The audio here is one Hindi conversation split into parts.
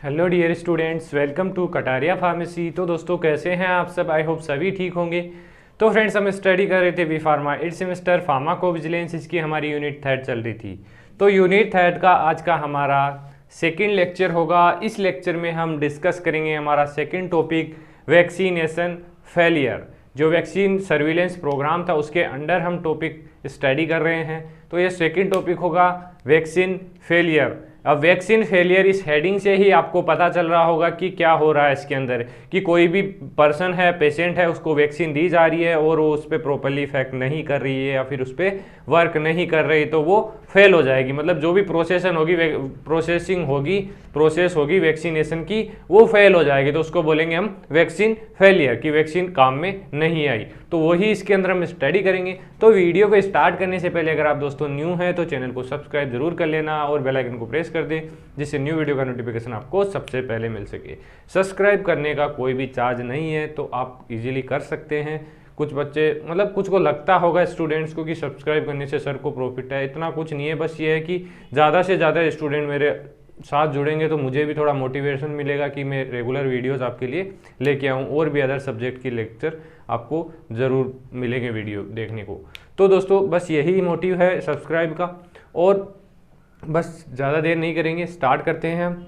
Hello dear students, welcome to Kataria pharmacy. तो दोस्तों कैसे हैं आप सब? आई होप सभी ठीक होंगे। तो फ्रेंड्स, हम स्टडी कर रहे थे बी फार्मा 8 सेमेस्टर फार्माकोविजिलेंस। इसकी हमारी यूनिट 3 चल रही थी। तो यूनिट 3 का आज का हमारा सेकंड लेक्चर होगा। इस लेक्चर में हम डिस्कस करेंगे हमारा सेकंड टॉपिक, वैक्सीनेशन फेलियर। जो वैक्सीन सर्विलेंस प्रोग्राम था उसके अंडर हम टॉपिक स्टडी कर रहे हैं। तो ये सेकंड टॉपिक होगा वैक्सीन फेलियर। अब वैक्सीन फेलियर इस हेडिंग से ही आपको पता चल रहा होगा कि क्या हो रहा है इसके अंदर, कि कोई भी पर्सन है, पेशेंट है, उसको वैक्सीन दी जा रही है और वो उस पर प्रॉपरली इफेक्ट नहीं कर रही है या फिर उस पर वर्क नहीं कर रही, तो वो फेल हो जाएगी। मतलब जो भी प्रोसेस होगी वैक्सीनेशन की, वो फेल हो जाएगी। तो उसको बोलेंगे हम वैक्सीन फेलियर, कि वैक्सीन काम में नहीं आई। तो वही इसके अंदर हम स्टडी करेंगे। तो वीडियो को स्टार्ट करने से पहले अगर आप दोस्तों न्यू हैं तो चैनल को सब्सक्राइब जरूर कर लेना और बेल आइकन को प्रेस कर दें, जिससे न्यू वीडियो का नोटिफिकेशन आपको सबसे पहले मिल सके। सब्सक्राइब करने का कोई भी चार्ज नहीं है, तो आप इजीली कर सकते हैं। कुछ बच्चे, मतलब कुछ को लगता होगा स्टूडेंट्स को कि सब्सक्राइब करने से सर को प्रॉफिट है। इतना कुछ नहीं है, बस ये है कि ज़्यादा से ज़्यादा स्टूडेंट मेरे साथ जुड़ेंगे तो मुझे भी थोड़ा मोटिवेशन मिलेगा कि मैं रेगुलर वीडियोस आपके लिए लेके आऊँ, और भी अदर सब्जेक्ट की लेक्चर आपको ज़रूर मिलेंगे वीडियो देखने को। तो दोस्तों बस यही मोटिव है सब्सक्राइब का। और बस ज़्यादा देर नहीं करेंगे, स्टार्ट करते हैं हम।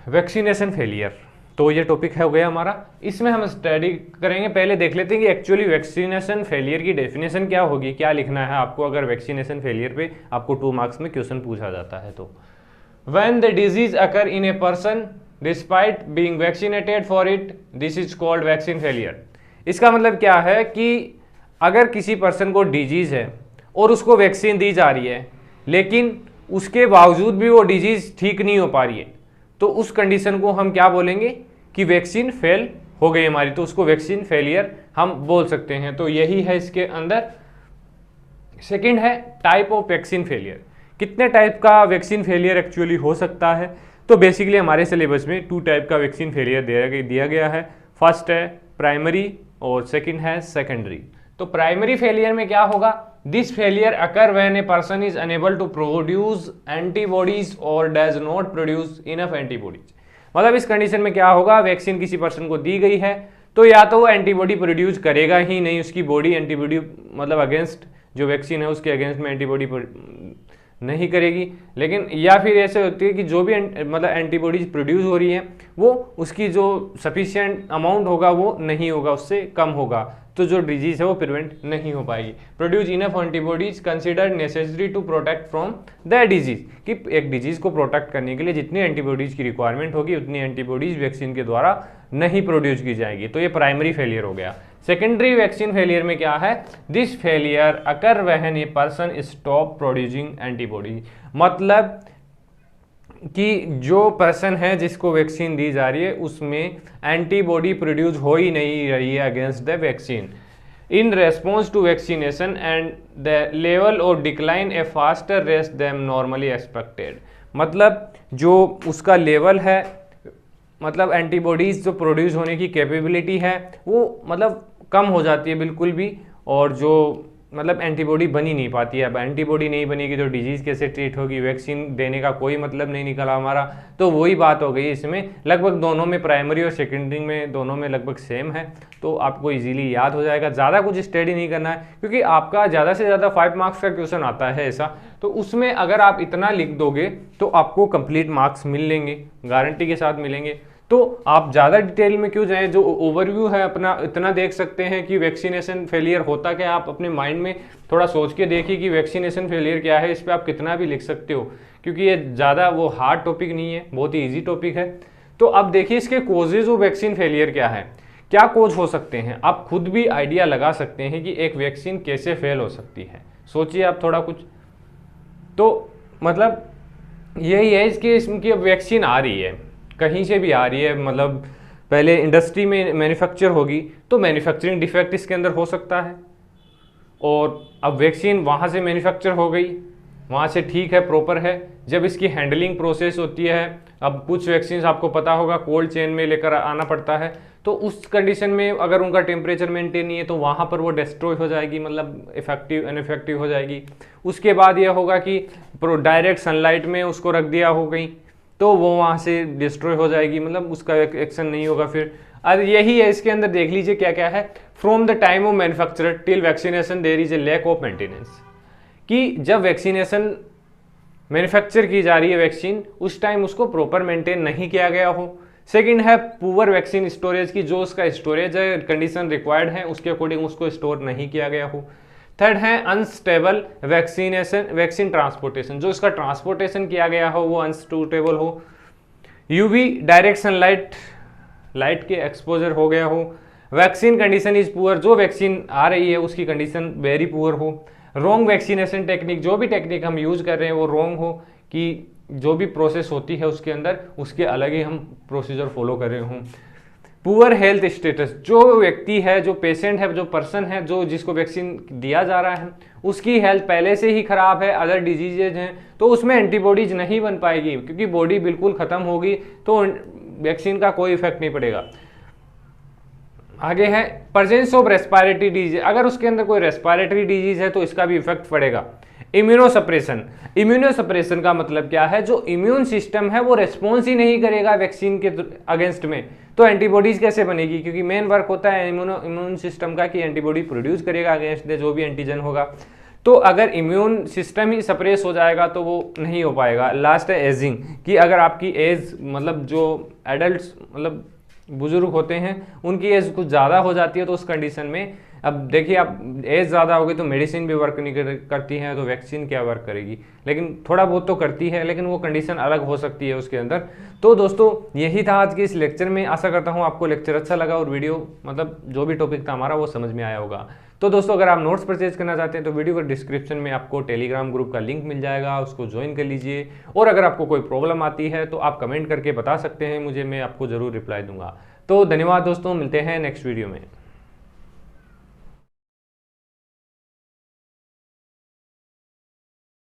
वैक्सीनेशन फेलियर, तो ये टॉपिक है हो गया हमारा। इसमें हम स्टडी करेंगे। पहले देख लेते हैं कि एक्चुअली वैक्सीनेशन फेलियर की डेफिनेशन क्या होगी, क्या लिखना है आपको अगर वैक्सीनेशन फेलियर पे आपको 2 मार्क्स में क्वेश्चन पूछा जाता है। तो when the disease occur in a person despite being vaccinated for it, this is called vaccine failure. इसका मतलब क्या है कि अगर किसी पर्सन को डिजीज है और उसको वैक्सीन दी जा रही है, लेकिन उसके बावजूद भी वो डिजीज ठीक नहीं हो पा रही है, तो उस कंडीशन को हम क्या बोलेंगे कि वैक्सीन फेल हो गई हमारी, तो उसको वैक्सीन फेलियर हम बोल सकते हैं। तो यही है इसके अंदर। सेकंड है टाइप ऑफ वैक्सीन फेलियर। कितने टाइप का वैक्सीन फेलियर एक्चुअली हो सकता है? तो बेसिकली हमारे सिलेबस में 2 टाइप का वैक्सीन फेलियर दिया गया है। फर्स्ट है प्राइमरी और सेकंड है सेकेंडरी। तो प्राइमरी फेलियर में क्या होगा? This failure occur when a person is unable to produce antibodies और does not produce enough antibodies. मतलब इस कंडीशन में क्या होगा, वैक्सीन किसी पर्सन को दी गई है तो या तो वो एंटीबॉडी प्रोड्यूस करेगा ही नहीं, उसकी बॉडी एंटीबॉडी मतलब अगेंस्ट जो वैक्सीन है उसके अगेंस्ट में एंटीबॉडी नहीं करेगी। लेकिन या फिर ऐसे होती है कि जो भी मतलब एंटीबॉडीज प्रोड्यूस हो रही है वो उसकी जो सफिशिएंट अमाउंट होगा वो नहीं होगा, उससे कम होगा, तो जो डिजीज है वो प्रिवेंट नहीं हो पाएगी। Produce enough antibodies considered necessary to protect from the disease, कि एक डिजीज को प्रोटेक्ट करने के लिए जितनी एंटीबॉडीज की रिक्वायरमेंट होगी उतनी एंटीबॉडीज वैक्सीन के द्वारा नहीं प्रोड्यूस की जाएगी। तो ये प्राइमरी फेलियर हो गया। सेकेंडरी वैक्सीन फेलियर में क्या है? This failure occur when a person stop producing antibody. मतलब कि जो पर्सन है जिसको वैक्सीन दी जा रही है उसमें एंटीबॉडी प्रोड्यूस हो ही नहीं रही है against the vaccine in response to vaccination and the level of decline a faster rate them normally expected. मतलब जो उसका लेवल है, मतलब एंटीबॉडीज जो प्रोड्यूस होने की कैपेबिलिटी है वो मतलब कम हो जाती है बिल्कुल भी, और जो मतलब एंटीबॉडी बनी नहीं पाती है। अब एंटीबॉडी नहीं बनेगी तो डिजीज कैसे ट्रीट होगी? वैक्सीन देने का कोई मतलब नहीं निकला हमारा। तो वही बात हो गई इसमें। लगभग दोनों में, प्राइमरी और सेकेंडरी में, दोनों में लगभग सेम है, तो आपको इजीली याद हो जाएगा। ज़्यादा कुछ स्टडी नहीं करना है, क्योंकि आपका ज़्यादा से ज़्यादा 5 मार्क्स का क्वेश्चन आता है ऐसा, तो उसमें अगर आप इतना लिख दोगे तो आपको कंप्लीट मार्क्स मिल लेंगे, गारंटी के साथ मिलेंगे। तो आप ज़्यादा डिटेल में क्यों जाएं? जो ओवरव्यू है अपना इतना देख सकते हैं कि वैक्सीनेशन फेलियर होता क्या। आप अपने माइंड में थोड़ा सोच के देखिए कि वैक्सीनेशन फेलियर क्या है। इस पर आप कितना भी लिख सकते हो, क्योंकि ये ज़्यादा वो हार्ड टॉपिक नहीं है, बहुत ही ईजी टॉपिक है। तो अब देखिए इसके कोजेज ऑफ वैक्सीन फेलियर क्या है, क्या कोज हो सकते हैं। आप खुद भी आइडिया लगा सकते हैं कि एक वैक्सीन कैसे फेल हो सकती है। सोचिए आप थोड़ा कुछ। तो मतलब यही है इसकी वैक्सीन आ रही है, कहीं से भी आ रही है, मतलब पहले इंडस्ट्री में मैन्युफैक्चर होगी तो मैन्युफैक्चरिंग डिफेक्ट इसके अंदर हो सकता है, और अब वैक्सीन वहाँ से मैन्युफैक्चर हो गई, वहाँ से ठीक है, प्रॉपर है। जब इसकी हैंडलिंग प्रोसेस होती है, अब कुछ वैक्सीन आपको पता होगा कोल्ड चेन में लेकर आना पड़ता है, तो उस कंडीशन में अगर उनका टेम्परेचर मेंटेन नहीं है तो वहाँ पर वो डिस्ट्रॉय हो जाएगी, मतलब इनफेक्टिव हो जाएगी। उसके बाद यह होगा कि डायरेक्ट सनलाइट में उसको रख दिया हो गई तो वो वहाँ से डिस्ट्रॉय हो जाएगी, मतलब उसका एक्शन नहीं होगा फिर। अब यही है इसके अंदर, देख लीजिए क्या क्या है। From the time of manufacturer till vaccination there is a lack of maintenance, कि जब वैक्सीनेशन मैन्युफैक्चर की जा रही है वैक्सीन, उस टाइम उसको प्रॉपर मेंटेन नहीं किया गया हो। सेकंड है पुअर वैक्सीन स्टोरेज, की जो उसका स्टोरेज है कंडीशन रिक्वायर्ड है उसके अकॉर्डिंग उसको स्टोर नहीं किया गया हो। थर्ड है अनस्टेबल वैक्सीन ट्रांसपोर्टेशन, जो इसका ट्रांसपोर्टेशन किया गया हो वो अनस्टेबल हो। यूवी डायरेक्ट सनलाइट, लाइट के एक्सपोजर हो गया हो। वैक्सीन कंडीशन इज पुअर, जो वैक्सीन आ रही है उसकी कंडीशन वेरी पुअर हो। रॉन्ग वैक्सीनेशन टेक्निक, जो भी टेक्निक हम यूज कर रहे हैं वो रॉन्ग हो, कि जो भी प्रोसेस होती है उसके अंदर उसके अलग ही हम प्रोसीजर फॉलो कर रहे हों। पुअर हेल्थ स्टेटस, जो व्यक्ति है, जो पेशेंट है, जो पर्सन है, जो जिसको वैक्सीन दिया जा रहा है उसकी हेल्थ पहले से ही खराब है, अदर डिजीजेज हैं, तो उसमें एंटीबॉडीज नहीं बन पाएगी क्योंकि बॉडी बिल्कुल खत्म होगी, तो वैक्सीन का कोई इफेक्ट नहीं पड़ेगा। आगे है प्रेजेंस ऑफ रेस्पिरेटरी डिजीज, अगर उसके अंदर कोई रेस्पिरेटरी डिजीज है तो इसका भी इफेक्ट पड़ेगा। इम्यूनोसप्रेशन, इम्यूनोसप्रेशन का मतलब क्या है, जो इम्यून सिस्टम है वो रेस्पॉन्स ही नहीं करेगा वैक्सीन के अगेंस्ट में, तो एंटीबॉडीज कैसे बनेगी, क्योंकि मेन वर्क होता है इम्यून सिस्टम का कि एंटीबॉडी प्रोड्यूस करेगा अगेंस्ट जो भी एंटीजन होगा। तो अगर इम्यून सिस्टम ही सप्रेस हो जाएगा तो वो नहीं हो पाएगा। लास्ट है एजिंग, कि अगर आपकी एज, मतलब जो एडल्ट मतलब बुजुर्ग होते हैं उनकी एज कुछ ज़्यादा हो जाती है, तो उस कंडीशन में अब देखिए आप एज ज़्यादा होगी तो मेडिसिन भी वर्क नहीं करती है, तो वैक्सीन क्या वर्क करेगी, लेकिन थोड़ा बहुत तो करती है, लेकिन वो कंडीशन अलग हो सकती है उसके अंदर। तो दोस्तों यही था आज के इस लेक्चर में, आशा करता हूँ आपको लेक्चर अच्छा लगा और वीडियो मतलब जो भी टॉपिक था हमारा वो समझ में आया होगा। तो दोस्तों अगर आप नोट्स परचेज करना चाहते हैं तो वीडियो के डिस्क्रिप्शन में आपको टेलीग्राम ग्रुप का लिंक मिल जाएगा, उसको ज्वाइन कर लीजिए। और अगर आपको कोई प्रॉब्लम आती है तो आप कमेंट करके बता सकते हैं मुझे, मैं आपको ज़रूर रिप्लाई दूंगा। तो धन्यवाद दोस्तों, मिलते हैं नेक्स्ट वीडियो में।